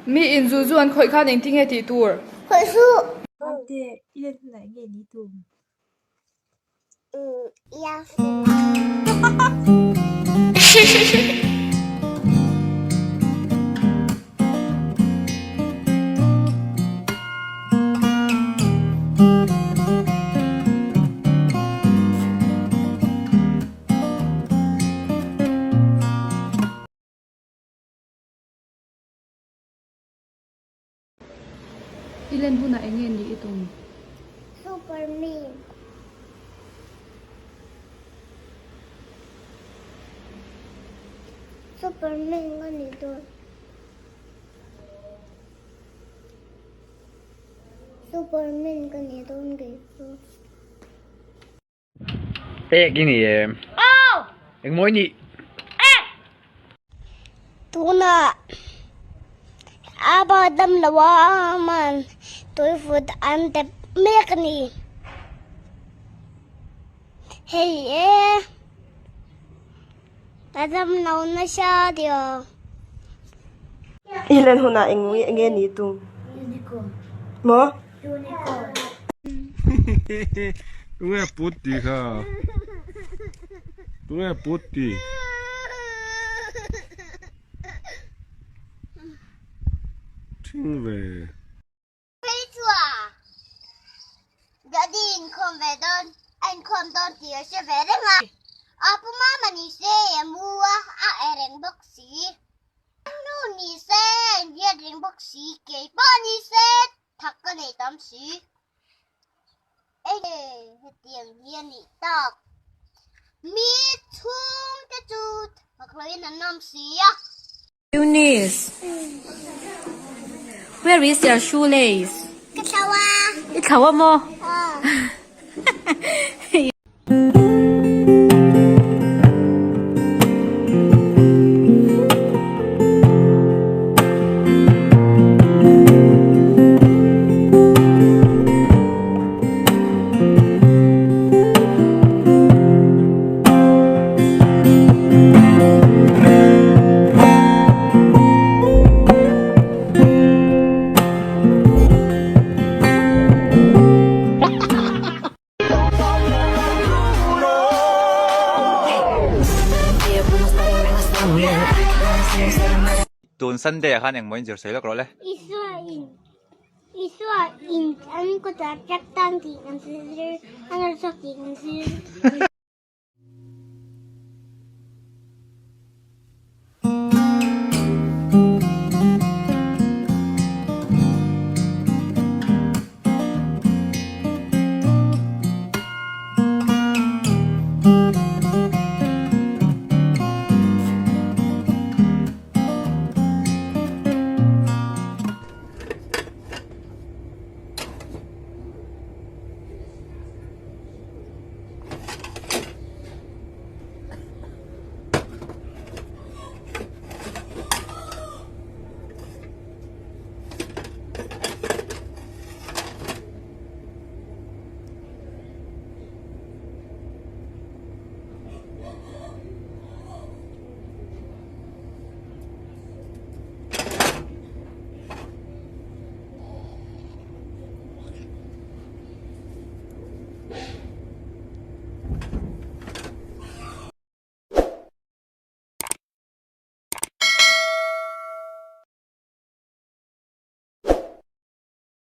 mi in zu zu an khoi khan eng ting he ti tur khoi su ante ilen huna nge ni tum ya ilen huna engen ni itum Superman Superman ganito Superman ganito ganito gini em mỗi nhị tuna abadam lawaman tôi phụt ăn đẹp mẹ ni hey adam nấu na siya dio ilen huna nge ni tum mo đúng là bút đi cả đúng là bút đi thinh về Thấy chưa gia đình không về đơn anh không đơn thì sẽ về đấy mà apa mama ni se mua eren boxi no ni se eren boxi ke ba ni se thắc cái này tắm xí ê tiền viên ni tóc mi chung cái chút hoặc là nó nằm xí á Eunice, where is your shoelace? cái sao à Ikaw mo. tuần Sunday khan yang mỗi giờ sấy lắc rồi đấy Israel anh có chắc tăng thì anh sẽ ăn được thì anh sẽ